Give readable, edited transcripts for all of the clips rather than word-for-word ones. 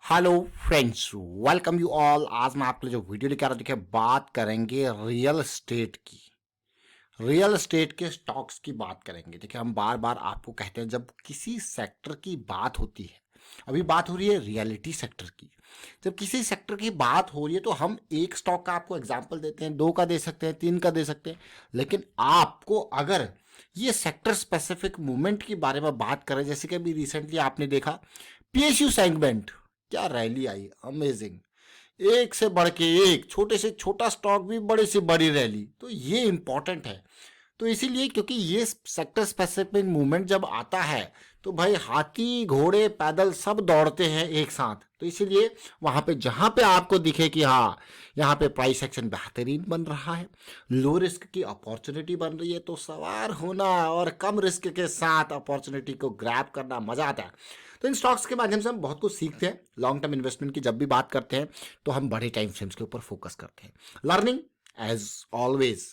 Hello friends, welcome you all. आज मैं आपके लिए जो वीडियो लेकर आ रहा हूं, देखिए बात करेंगे रियल एस्टेट की। रियल एस्टेट के स्टॉक्स की बात करेंगे। देखिए हम बार बार आपको कहते हैं जब किसी सेक्टर की बात होती है, अभी बात हो रही है रियलिटी सेक्टर की। जब किसी सेक्टर की बात हो रही है तो हम एक स्टॉक का आपको एग्जांपल देते हैं, दो का दे सकते हैं, तीन का दे सकते हैं। लेकिन आपको अगर ये सेक्टर स्पेसिफिक मूवमेंट के बारे में बात करें, जैसे कि अभी रिसेंटली आपने देखा पीएसयू सेगमेंट, क्या रैली आई, अमेजिंग। एक से बढ़ के एक, छोटे से छोटा स्टॉक भी बड़ी से बड़ी रैली, तो ये इंपॉर्टेंट है। तो इसीलिए क्योंकि ये सेक्टर स्पेसिफिक मूवमेंट जब आता है तो भाई हाथी घोड़े पैदल सब दौड़ते हैं एक साथ। तो इसीलिए वहां पे जहां पे आपको दिखे कि हाँ यहाँ पे प्राइस एक्शन बेहतरीन बन रहा है, लो रिस्क की अपॉर्चुनिटी बन रही है, तो सवार होना और कम रिस्क के साथ अपॉर्चुनिटी को ग्रैब करना मजा आता है। तो इन स्टॉक्स के माध्यम से हम बहुत कुछ सीखते हैं। लॉन्ग टर्म इन्वेस्टमेंट की जब भी बात करते हैं तो हम बड़े टाइम फ्रेम्स के ऊपर फोकस करते हैं। लर्निंग एज ऑलवेज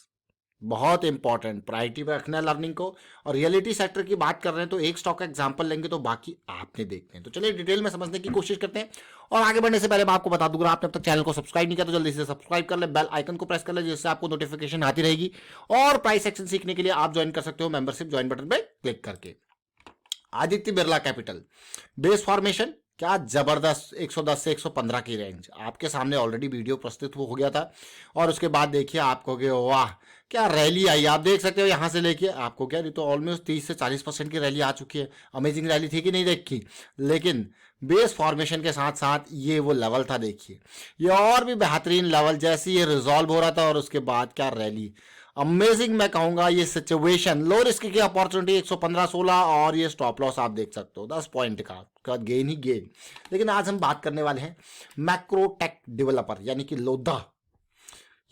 बहुत इंपॉर्टेंट, प्रायोरिटी पे रखना है लर्निंग को। और रियलिटी सेक्टर की बात कर रहे हैं तो एक स्टॉक का एग्जांपल लेंगे तो बाकी आपने देखते हैं। तो चलिए डिटेल में समझने की कोशिश करते हैं। और आगे बढ़ने से पहले मैं आपको बता दूंगा, आपने अब तक चैनल को सब्सक्राइब नहीं किया तो जल्दी से सब्सक्राइब कर ले, बेल आइकन को प्रेस कर ले, जिससे आपको नोटिफिकेशन आती रहेगी। और प्राइस एक्शन सीखने के लिए आप ज्वाइन कर सकते हो मेंबरशिप ज्वाइन बटन पे क्लिक करके। Aditya Birla capital base formation क्या जबरदस्त, 110 से 115 की रेंज आपके सामने ऑलरेडी वीडियो प्रस्तुत हो गया था। और उसके बाद देखिए आपको कि वाह क्या रैली आई, आप देख सकते हो यहां से लेके आपको क्या, तो ऑलमोस्ट 30 से 40% की रैली आ चुकी है। अमेजिंग रैली थी कि नहीं देखी। लेकिन बेस फॉर्मेशन के साथ साथ ये वो लेवल था, देखिए ये और भी बेहतरीन लेवल, जैसे ये रिजॉल्व हो रहा था और उसके बाद क्या रैली, अमेजिंग मैं कहूंगा। ये सिचुएशन लो रिस्क की अपॉर्चुनिटी 115-16 और ये स्टॉप लॉस आप देख सकते हो 10 पॉइंट का गेन ही गेन। लेकिन आज हम बात करने वाले हैं मैक्रोटेक डेवलपर यानी कि लोधा।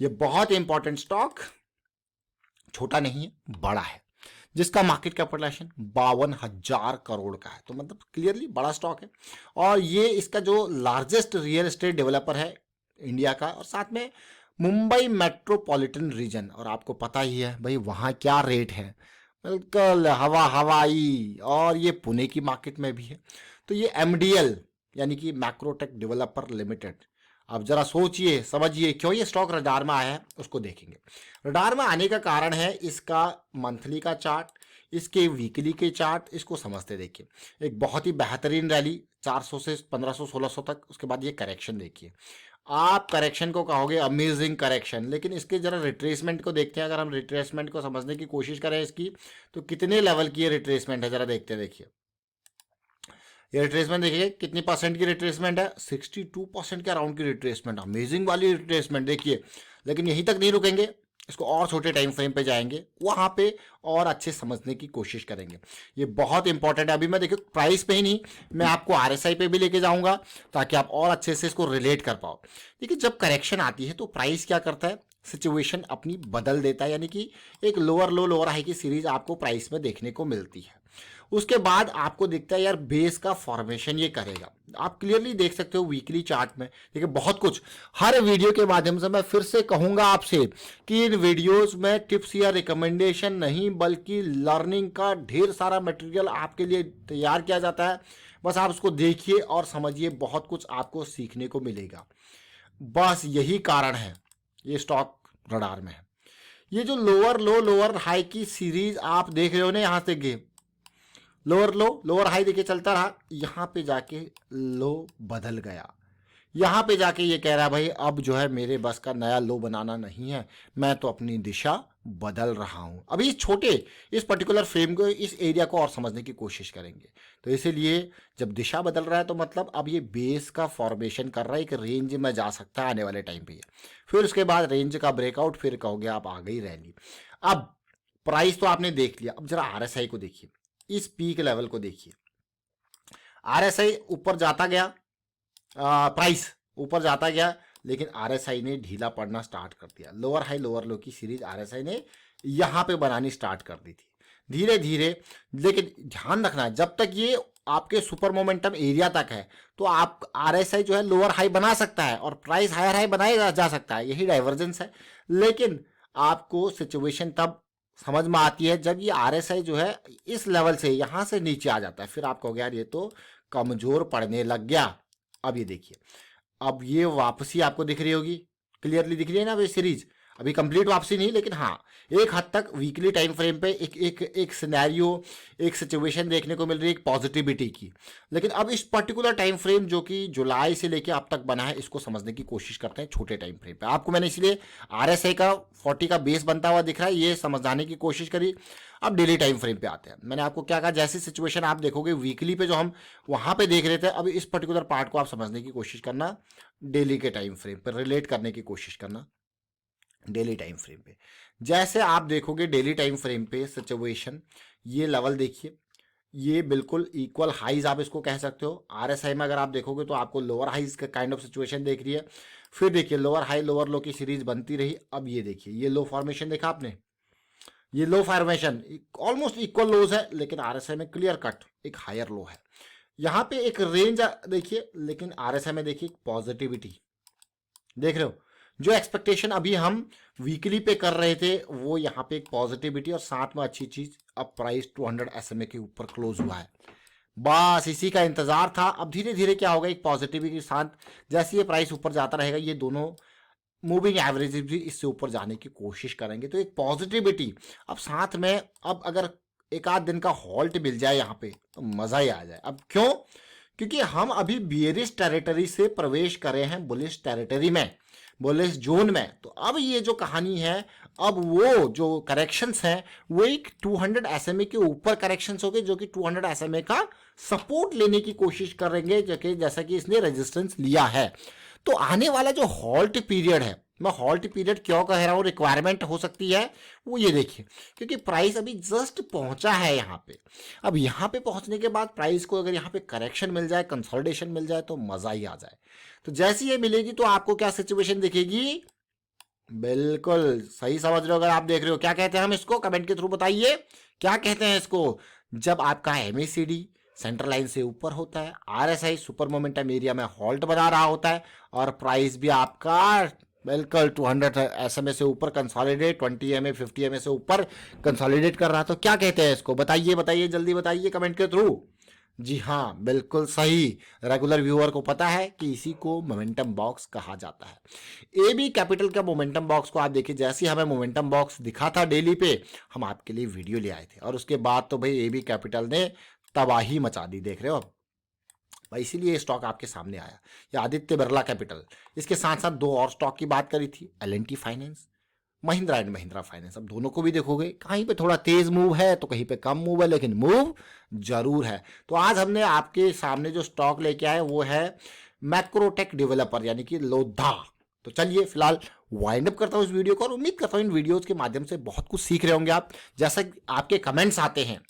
ये बहुत इंपॉर्टेंट स्टॉक, छोटा नहीं है बड़ा है, जिसका मार्केट कैपिटलाइजेशन 52,000 करोड़ का है। तो मतलब क्लियरली बड़ा स्टॉक है। और ये इसका जो लार्जेस्ट रियल एस्टेट डेवलपर है इंडिया का, और साथ में मुंबई मेट्रोपॉलिटन रीजन। और आपको पता ही है भाई वहाँ क्या रेट है, बिल्कुल हवाई। और ये पुणे की मार्केट में भी है। तो ये एमडीएल यानी कि मैक्रोटेक डेवलपर लिमिटेड, अब जरा सोचिए समझिए क्यों ये स्टॉक रडार में आया है, उसको देखेंगे। रडार में आने का कारण है इसका मंथली का चार्ट, इसके वीकली के चार्ट, इसको समझते देखिए। एक बहुत ही बेहतरीन रैली 400 से 1500-1600 तक, उसके बाद ये करेक्शन देखिए। आप करेक्शन को कहोगे अमेजिंग करेक्शन, लेकिन इसके जरा रिट्रेसमेंट को देखते हैं। अगर हम रिट्रेसमेंट को समझने की कोशिश करें इसकी, तो कितने लेवल की ये रिट्रेसमेंट है जरा देखते हैं। देखिए ये रिट्रेसमेंट देखिए कितनी परसेंट की रिट्रेसमेंट है, 62% के अराउंड की रिट्रेसमेंट, अमेजिंग वाली रिट्रेसमेंट देखिए। लेकिन यहीं तक नहीं रुकेंगे, इसको और छोटे टाइम फ्रेम पे जाएंगे, वहां पे और अच्छे समझने की कोशिश करेंगे। ये बहुत इंपॉर्टेंट है। अभी मैं देखिए प्राइस पे ही नहीं, मैं आपको आरएसआई पे भी लेके जाऊंगा ताकि आप और अच्छे से इसको रिलेट कर पाओ। देखिए जब करेक्शन आती है तो प्राइस क्या करता है, सिचुएशन अपनी बदल देता है, यानी कि एक लोअर लो लोअर हाई की सीरीज आपको प्राइस में देखने को मिलती है। उसके बाद आपको दिखता है यार बेस का फॉर्मेशन ये करेगा। आप क्लियरली देख सकते हो वीकली चार्ट में। देखिए बहुत कुछ हर वीडियो के माध्यम से मैं फिर से कहूंगा आपसे कि इन वीडियोस में टिप्स या रिकमेंडेशन नहीं बल्कि लर्निंग का ढेर सारा मटेरियल आपके लिए तैयार किया जाता है। बस आप उसको देखिए और समझिए, बहुत कुछ आपको सीखने को मिलेगा। बस यही कारण है ये स्टॉक रडार में है। ये जो लोअर लो लोअर हाई की सीरीज आप देख रहे हो ना, यहां से गे लोअर लो लोअर हाई देखिए चलता रहा, यहां पे जाके लो बदल गया। यहां पे जाके ये कह रहा है भाई अब जो है मेरे बस का नया लो बनाना नहीं है, मैं तो अपनी दिशा बदल रहा हूं। अभी इस छोटे इस पर्टिकुलर फ्रेम को, इस एरिया को और समझने की कोशिश करेंगे। तो इसीलिए जब दिशा बदल रहा है तो मतलब अब ये बेस का फॉर्मेशन कर रहा है, एक रेंज में जा सकता है आने वाले टाइम पे। फिर उसके बाद रेंज का ब्रेकआउट, फिर कहोगे आप आ गई रैली। अब प्राइस तो आपने देख लिया, अब जरा आरएसआई को देखिए, इस पीक लेवल को देखिए। आरएसआई ऊपर जाता गया, प्राइस ऊपर जाता गया, लेकिन आरएसआई ने ढीला पड़ना स्टार्ट कर दिया। लोअर हाई लोअर लो की सीरीज आरएसआई ने यहां पे बनानी स्टार्ट कर दी थी धीरे धीरे। लेकिन ध्यान रखना है जब तक ये आपके सुपर मोमेंटम एरिया तक है तो आप आरएसआई जो है लोअर हाई बना सकता है और प्राइस हायर हाई बनाया जा सकता है, यही डाइवर्जेंस है। लेकिन आपको सिचुएशन तब समझ में आती है जब ये आरएसआई जो है इस लेवल से यहां से नीचे आ जाता है, फिर आप कहोगे यार ये तो कमजोर पड़ने लग गया, अब ये देखिए, अब ये वापसी आपको दिख रही होगी, क्लियरली दिख रही है ना ये सीरीज। अभी कंप्लीट वापसी नहीं, लेकिन हाँ एक हद तक वीकली टाइम फ्रेम पे एक एक एक सिनेरियो, एक सिचुएशन देखने को मिल रही है, एक पॉजिटिविटी की। लेकिन अब इस पर्टिकुलर टाइम फ्रेम जो कि जुलाई से लेके अब तक बना है, इसको समझने की कोशिश करते हैं छोटे टाइम फ्रेम पे। आपको मैंने इसलिए RSI का 40 का बेस बनता हुआ दिख रहा है, ये समझाने की कोशिश करी। अब डेली टाइम फ्रेम पे आते हैं। मैंने आपको क्या कहा, जैसी सिचुएशन आप देखोगे वीकली पे जो हम वहां पे देख रहे थे, अब इस पर्टिकुलर पार्ट को आप समझने की कोशिश करना, डेली के टाइम फ्रेम पर रिलेट करने की कोशिश करना। डेली टाइम फ्रेम पे जैसे आप देखोगे, डेली टाइम फ्रेम पे सिचुएशन, ये लेवल देखिए, ये बिल्कुल इक्वल हाइज आप इसको कह सकते हो। RSI में अगर आप देखोगे तो आपको लोअर हाइज का काइंड ऑफ सिचुएशन देख रही है। फिर देखिए लोअर हाई लोअर लो की सीरीज बनती रही। अब ये देखिए, ये लो फॉर्मेशन देखा आपने, ये लो फॉर्मेशन ऑलमोस्ट इक्वल लोज है, लेकिन RSI में क्लियर कट एक हायर लो है। यहाँ पे एक रेंज देखिए, लेकिन RSI में देखिए पॉजिटिविटी देख रहे हो। जो एक्सपेक्टेशन अभी हम वीकली पे कर रहे थे, वो यहाँ पे एक पॉजिटिविटी, और साथ में अच्छी चीज, अब प्राइस 200 SMA के ऊपर क्लोज हुआ है। बस इसी का इंतजार था। अब धीरे धीरे क्या होगा, एक पॉजिटिविटी के साथ जैसे ये प्राइस ऊपर जाता रहेगा, ये दोनों मूविंग एवरेज भी इससे ऊपर जाने की कोशिश करेंगे। तो एक पॉजिटिविटी, अब साथ में अब अगर एक आध दिन का हॉल्ट मिल जाए यहाँ पे तो मजा ही आ जाए। अब क्यों? क्योंकि हम अभी बियरिश टेरिटरी से प्रवेश करे हैं बुलिश टेरिटरी में, बुलिश जोन में। तो अब ये जो कहानी है, अब वो जो करेक्शंस हैं वो एक 200 SMA के ऊपर करेक्शंस होंगे, जो कि 200 SMA का सपोर्ट लेने की कोशिश करेंगे, जैसा कि इसने रेजिस्टेंस लिया है। तो आने वाला जो हॉल्ट पीरियड है, मैं हॉल्ट पीरियड क्यों कह रहा हूँ, रिक्वायरमेंट हो सकती है वो ये देखिए, क्योंकि प्राइस अभी जस्ट पहुंचा है यहाँ पे। अब यहाँ पे पहुंचने के बाद प्राइस को अगर यहाँ पे करेक्शन मिल जाए, कंसोलिडेशन मिल जाए, तो मजा ही आ जाए। तो जैसी ये मिलेगी तो आपको क्या सिचुएशन दिखेगी, बिल्कुल सही समझ रहे हो। अगर आप देख रहे हो, क्या कहते हैं हम इसको, कमेंट के थ्रू बताइए क्या कहते हैं इसको। जब आपका MACD सेंट्रल लाइन से ऊपर होता है, RSI सुपर मोमेंटम एरिया में हॉल्ट बना रहा होता है, और प्राइस भी आपका बिल्कुल 200 SMA से ऊपर कंसोलिडेट, 20 MA 50 MA से ऊपर कंसोलिडेट कर रहा, तो क्या कहते हैं इसको, बताइए बताइए, जल्दी बताइए कमेंट के थ्रू। जी हाँ, बिल्कुल सही। रेगुलर व्यूअर को पता है कि इसी को मोमेंटम बॉक्स कहा जाता है। AB कैपिटल का मोमेंटम बॉक्स को आप देखिए, जैसे हमें मोमेंटम बॉक्स दिखा था डेली पे, हम आपके लिए वीडियो ले आए थे, और उसके बाद तो भाई AB कैपिटल ने तबाही मचा दी, देख रहे हो अब भाई। इसीलिए स्टॉक आपके सामने आया। ये आदित्य बिरला कैपिटल, इसके साथ साथ दो और स्टॉक की बात करी थी, L&T finance, Mahindra and Mahindra finance. अब दोनों को भी देखोगे, कहीं पे थोड़ा तेज मूव है तो कहीं पे कम मूव है, लेकिन मूव जरूर है। तो आज हमने आपके सामने जो स्टॉक लेके आए वो है मैक्रोटेक डेवलपर, यानी कि लोधा। तो चलिए फिलहाल वाइंड अप करता हूँ इस वीडियो को, और उम्मीद करता हूँ इन वीडियोज के माध्यम से बहुत कुछ सीख रहे होंगे आप। जैसा आपके कमेंट्स आते हैं,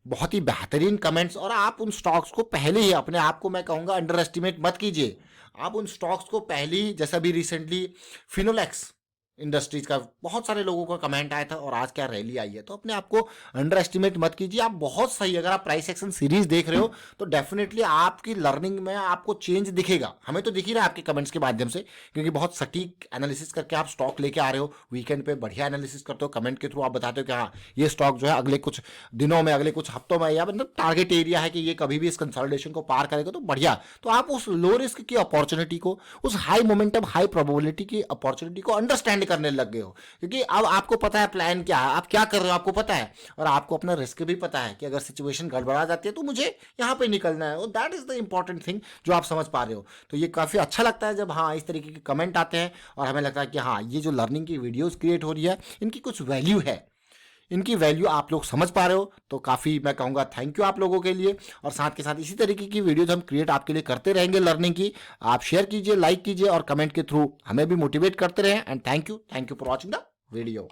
बहुत ही बेहतरीन कमेंट्स, और आप उन स्टॉक्स को पहले ही, अपने आप को मैं कहूँगा अंडर एस्टिमेट मत कीजिए। आप उन स्टॉक्स को पहले ही, जैसा भी रिसेंटली फिनोलेक्स इंडस्ट्रीज का बहुत सारे लोगों का कमेंट आया था, और आज क्या रैली आई है, तो अपने आप को अंडर एस्टिमेट मत कीजिए। आप बहुत सही, अगर आप प्राइस एक्शन सीरीज देख रहे हो तो डेफिनेटली आपकी लर्निंग में आपको चेंज दिखेगा। हमें तो दिख ही रहा है आपके कमेंट्स के माध्यम से, क्योंकि बहुत सटीक एनालिसिस करके आप स्टॉक लेके आ रहे हो, वीकेंड पे बढ़िया एनालिसिस करते हो, कमेंट के थ्रू आप बताते हो कि हाँ ये स्टॉक जो है अगले कुछ दिनों में, अगले कुछ हफ्तों में, या मतलब टारगेट एरिया है कि ये कभी भी इस कंसोलिडेशन को पार करेगा, तो बढ़िया। तो आप उस लो रिस्क की अपॉर्चुनिटी को, उस हाई मोमेंटम हाई प्रोबेबिलिटी की अपॉर्चुनिटी को अंडरस्टैंड करने लग गए हो, क्योंकि अब आपको पता है प्लान क्या है, आप क्या कर रहे हो आपको पता है, और आपको अपना रिस्क भी पता है कि अगर सिचुएशन गड़बड़ा जाती है तो मुझे यहाँ पे निकलना है। That is the important thing जो आप समझ पा रहे हो। तो ये काफी अच्छा लगता है जब हाँ इस तरीके के कमेंट आते हैं, और हमें लगता है कि हाँ ये जो लर्निंग की वीडियोस क्रिएट हो रही है, इनकी कुछ वैल्यू है, इनकी वैल्यू आप लोग समझ पा रहे हो। तो काफ़ी मैं कहूँगा थैंक यू आप लोगों के लिए, और साथ के साथ इसी तरीके की वीडियोज हम क्रिएट आपके लिए करते रहेंगे लर्निंग की। आप शेयर कीजिए, लाइक कीजिए, और कमेंट के थ्रू हमें भी मोटिवेट करते रहें। And thank you for watching the video.